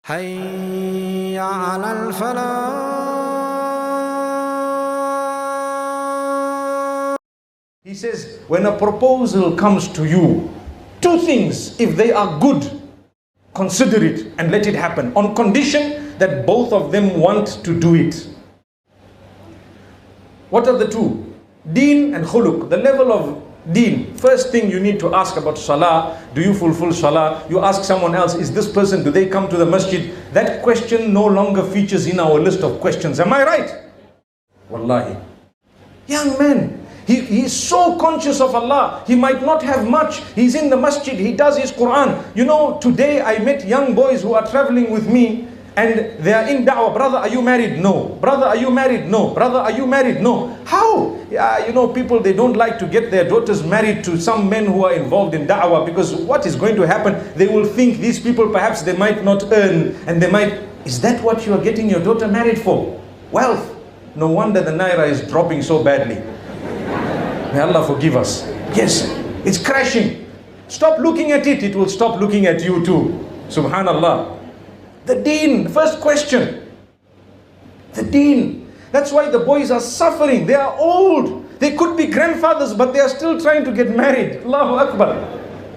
حي على الفلاح. He says, when a proposal comes to you, two things, if they are good, consider it and let it happen, on condition that both of them want to do it. What are the two? Deen and khuluq, the level of deen. First thing you need to ask about salah, do you fulfill salah? You ask someone else, is this person, do they come to the masjid? That question no longer features in our list of questions. Am I right? Wallahi. Young man, he is so conscious of Allah. He might not have much. He's in the masjid, he does his Quran. You know, today I met young boys who are traveling with me and they are in da'wah. Brother, are you married? No. Brother, are you married? No. Brother, are you married? No. How? You know, people, they don't like to get their daughters married to some men who are involved in da'wah, because what is going to happen? They will think these people, perhaps they might not earn, and they might, is that what you are getting your daughter married for? Wealth. No wonder the naira is dropping so badly. May Allah forgive us. Yes, it's crashing. Stop looking at it, it will stop looking at you too. Subhanallah. The deen, first question. The deen. That's why the boys are suffering. They are old. They could be grandfathers, but they are still trying to get married. Allahu Akbar.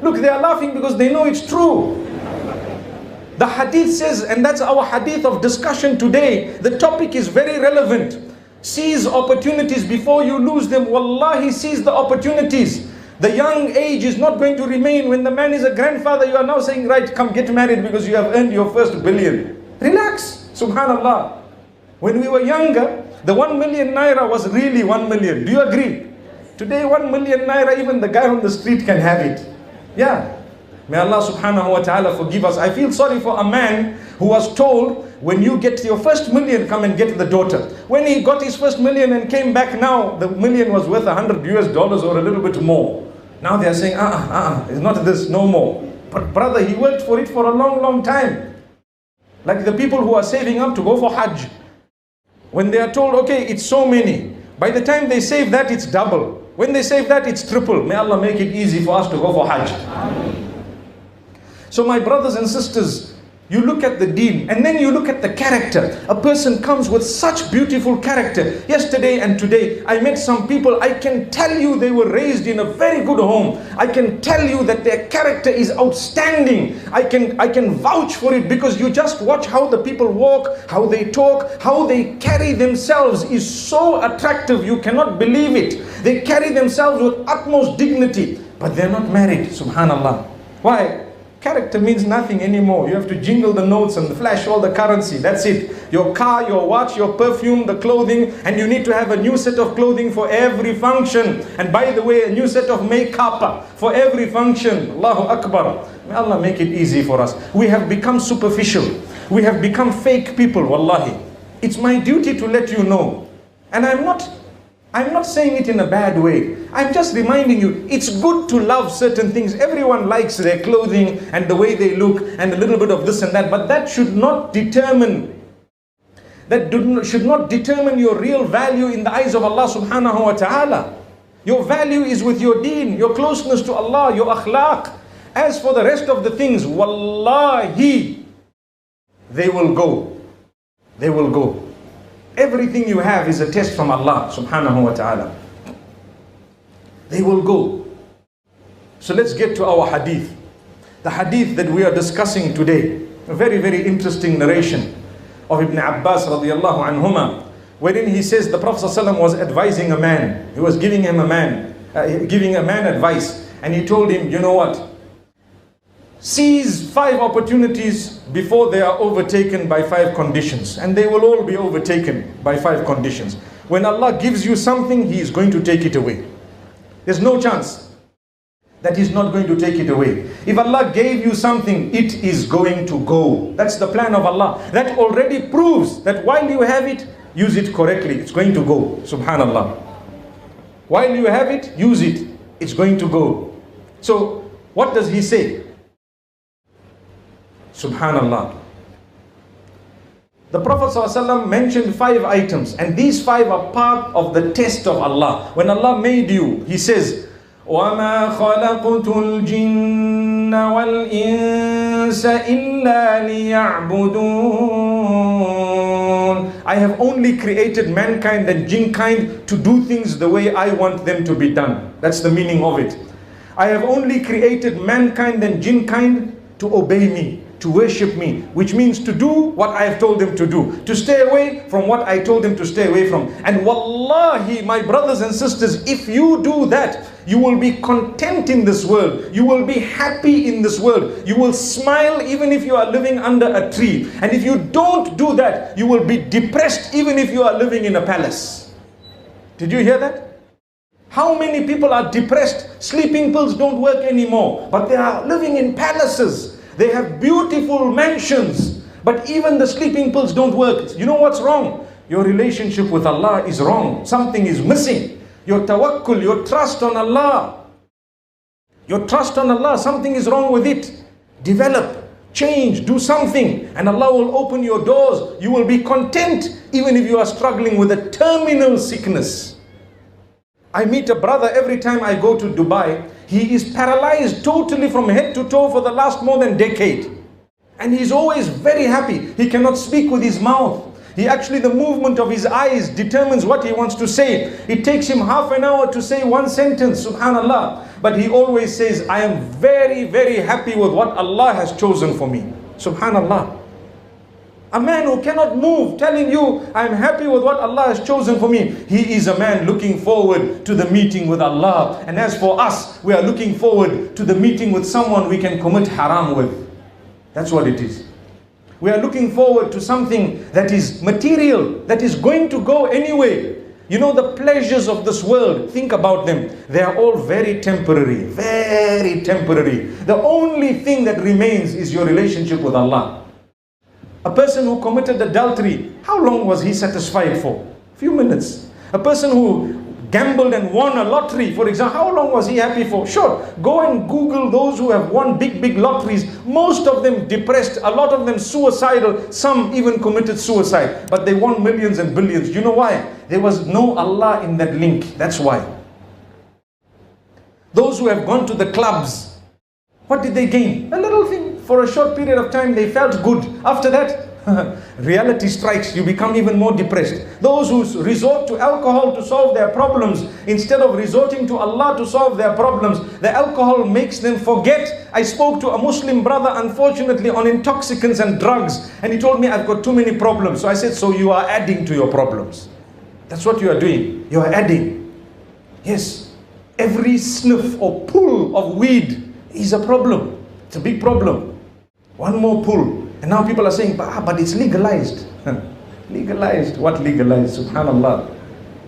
Look, they are laughing because they know it's true. The hadith says, and that's our hadith of discussion today, the topic is very relevant. Seize opportunities before you lose them. Wallahi, seize the opportunities. The young age is not going to remain. When the man is a grandfather, you are now saying, right, come get married because you have earned your first billion. Relax. Subhanallah. When we were younger, the 1 million naira was really 1 million. Do you agree? Today, 1 million naira, even the guy on the street can have it. Yeah. May Allah subhanahu wa ta'ala forgive us. I feel sorry for a man who was told, when you get your first million, come and get the daughter. When he got his first million and came back now, the million was worth $100 or a little bit more. Now they are saying, it's not this, no more. But brother, he worked for it for a long, long time. Like the people who are saving up to go for Hajj. When they are told, okay, it's so many. By the time they save that, it's double. When they save that, it's triple. May Allah make it easy for us to go for Hajj. So my brothers and sisters, you look at the deen and then you look at the character. A person comes with such beautiful character. Yesterday and today, I met some people, I can tell you they were raised in a very good home. I can tell you that their character is outstanding. I can vouch for it, because you just watch how the people walk, how they talk, how they carry themselves is so attractive. You cannot believe it. They carry themselves with utmost dignity, but they're not married. Subhanallah. Why? Character means nothing anymore. You have to jingle the notes and flash all the currency. That's it. Your car, your watch, your perfume, the clothing, and you need to have a new set of clothing for every function. And by the way, a new set of makeup for every function. Allahu Akbar. May Allah make it easy for us. We have become superficial. We have become fake people, wallahi. It's my duty to let you know. And I'm not saying it in a bad way. I'm just reminding you, it's good to love certain things. Everyone likes their clothing and the way they look and a little bit of this and that, but that should not determine your real value in the eyes of Allah subhanahu wa ta'ala. Your value is with your deen, your closeness to Allah, your akhlaq. As for the rest of the things, wallahi, they will go. They will go. Everything you have is a test from Allah subhanahu wa ta'ala. They will go. So let's get to our hadith. The hadith that we are discussing today. A very, very interesting narration of Ibn Abbas radiallahu anhuma, wherein he says the Prophet ﷺ was advising a man. He was giving a man advice. And he told him, you know what? Seize 5 opportunities before they are overtaken by 5 conditions. And they will all be overtaken by 5 conditions. When Allah gives you something, He is going to take it away. There's no chance that He's not going to take it away. If Allah gave you something, it is going to go. That's the plan of Allah. That already proves that while you have it, use it correctly. It's going to go. Subhanallah. While you have it, use it. It's going to go. So, what does He say? Subhanallah. The Prophet ﷺ mentioned 5 items, and these 5 are part of the test of Allah. When Allah made you, He says, وَمَا خَلَقْتُ الْجِنَّ وَالْإِنسَ الناس إلا ليعبدون. I have only created mankind and jinnkind to do things the way I want them to be done. That's the meaning of it. I have only created mankind and jinnkind to obey me, to worship me, which means to do what I have told them to do, to stay away from what I told them to stay away from. And wallahi, my brothers and sisters, if you do that, you will be content in this world. You will be happy in this world. You will smile even if you are living under a tree. And if you don't do that, you will be depressed even if you are living in a palace. Did you hear that? How many people are depressed? Sleeping pills don't work anymore, but they are living in palaces. They have beautiful mansions, but even the sleeping pills don't work. You know what's wrong? Your relationship with Allah is wrong. Something is missing. Your tawakkul, your trust on Allah. Your trust on Allah, something is wrong with it. Develop, change, do something, and Allah will open your doors. You will be content even if you are struggling with a terminal sickness. I meet a brother every time I go to Dubai. He is paralyzed totally from head to toe for the last more than a decade. And he's always very happy. He cannot speak with his mouth. The movement of his eyes determines what he wants to say. It takes him half an hour to say one sentence, subhanallah. But he always says, I am very, very happy with what Allah has chosen for me. Subhanallah. A man who cannot move, telling you, I am happy with what Allah has chosen for me. He is a man looking forward to the meeting with Allah. And as for us, we are looking forward to the meeting with someone we can commit haram with. That's what it is. We are looking forward to something that is material, that is going to go anyway. You know, the pleasures of this world, think about them. They are all very temporary, very temporary. The only thing that remains is your relationship with Allah. A person who committed adultery, how long was he satisfied for? A few minutes. A person who gambled and won a lottery, for example, how long was he happy for? Sure, go and Google those who have won big lotteries. Most of them depressed, a lot of them suicidal, some even committed suicide. But they won millions and billions. You know why? There was no Allah in that link. That's why. Those who have gone to the clubs, what did they gain? A little thing. For a short period of time they felt good. After that, reality strikes. You become even more depressed. Those who resort to alcohol to solve their problems, instead of resorting to Allah to solve their problems, the alcohol makes them forget. I spoke to a Muslim brother, unfortunately, on intoxicants and drugs, and he told me, I've got too many problems. So I said, so you are adding to your problems. That's what you are doing. You are adding. Yes. Every sniff or pull of weed is a problem. It's a big problem. One more pull. And now people are saying, but it's legalized. Legalized? What legalized? Subhanallah.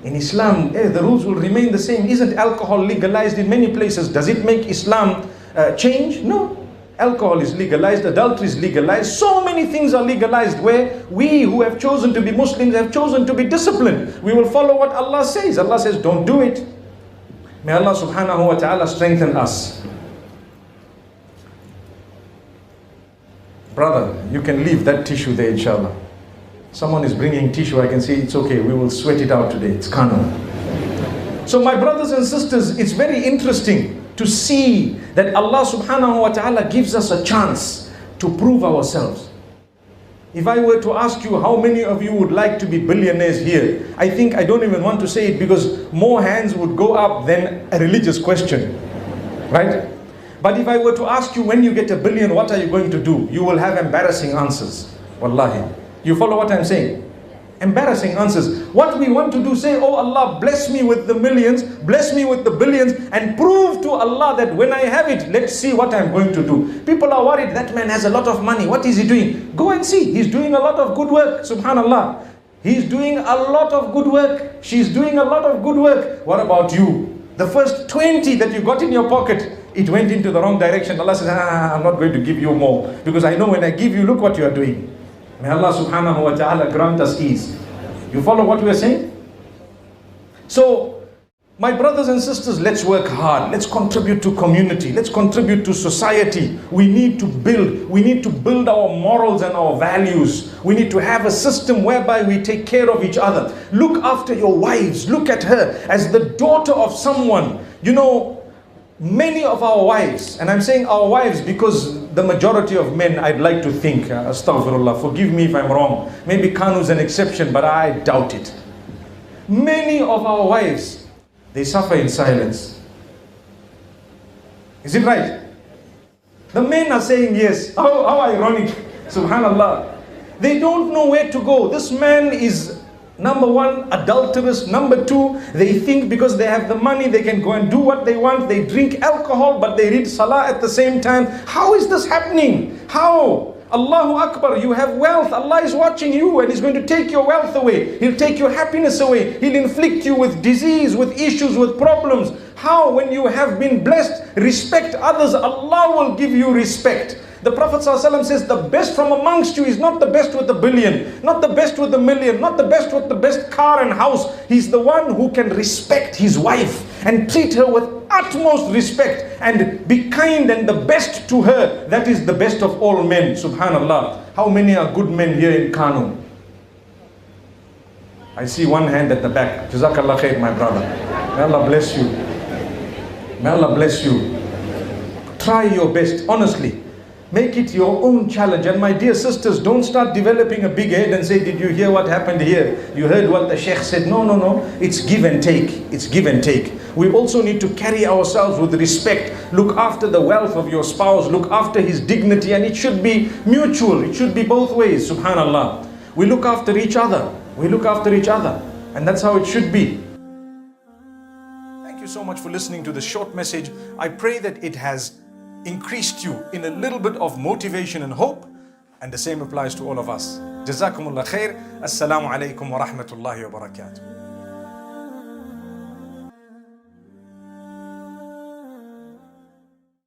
In Islam, the rules will remain the same. Isn't alcohol legalized in many places? Does it make Islam change? No. Alcohol is legalized, adultery is legalized. So many things are legalized where we who have chosen to be Muslims have chosen to be disciplined. We will follow what Allah says. Allah says, don't do it. May Allah subhanahu wa ta'ala strengthen us. Brother, you can leave that tissue there, inshallah. Someone is bringing tissue. I can say it's okay. We will sweat it out today. It's canon. So my brothers and sisters, it's very interesting to see that Allah subhanahu wa ta'ala gives us a chance to prove ourselves. If I were to ask you how many of you would like to be billionaires here, I think I don't even want to say it because more hands would go up than a religious question. Right? But if I were to ask you, when you get $1 billion, what are you going to do? You will have embarrassing answers. Wallahi. You follow what I'm saying? Embarrassing answers. What we want to do, say, oh Allah, bless me with the millions, bless me with the billions, and prove to Allah that when I have it, let's see what I'm going to do. People are worried, that man has a lot of money. What is he doing? Go and see. He's doing a lot of good work. Subhanallah. He's doing a lot of good work. She's doing a lot of good work. What about you? The first 20 that you got in your pocket, it went into the wrong direction. Allah says, I'm not going to give you more. Because I know when I give you, look what you are doing. May Allah subhanahu wa ta'ala grant us ease. You follow what we are saying? So, my brothers and sisters, let's work hard. Let's contribute to community. Let's contribute to society. We need to build our morals and our values. We need to have a system whereby we take care of each other. Look after your wives. Look at her as the daughter of someone. You know, many of our wives, and I'm saying our wives because the majority of men, I'd like to think, astaghfirullah, forgive me if I'm wrong. Maybe Kanu's an exception, but I doubt it. Many of our wives, they suffer in silence. Is it right? The men are saying yes. How ironic. Subhanallah. They don't know where to go. This man is, number one, adulterous. Number two, they think because they have the money, they can go and do what they want. They drink alcohol, but they read salah at the same time. How is this happening? How? Allahu Akbar, you have wealth. Allah is watching you and He's going to take your wealth away. He'll take your happiness away. He'll inflict you with disease, with issues, with problems. How? When you have been blessed, respect others. Allah will give you respect. The Prophet ﷺ says the best from amongst you is not the best with the billion, not the best with the million, not the best with the best car and house. He's the one who can respect his wife and treat her with utmost respect and be kind and the best to her. That is the best of all men. Subhanallah. How many are good men here in Kanu? I see one hand at the back. Jazakallah khair, my brother. May Allah bless you. May Allah bless you. Try your best, honestly. Make it your own challenge. And my dear sisters, don't start developing a big head and say, did you hear what happened here? You heard what the sheikh said. No, no, no. It's give and take. It's give and take. We also need to carry ourselves with respect. Look after the wealth of your spouse. Look after his dignity. And it should be mutual. It should be both ways. Subhanallah. We look after each other. We look after each other. And that's how it should be. Thank you so much for listening to this short message. I pray that it has increased you in a little bit of motivation and hope, and the same applies to all of us. Jazakumullah khair. Assalamu alaikum wa rahmatullahi wa barakatuh.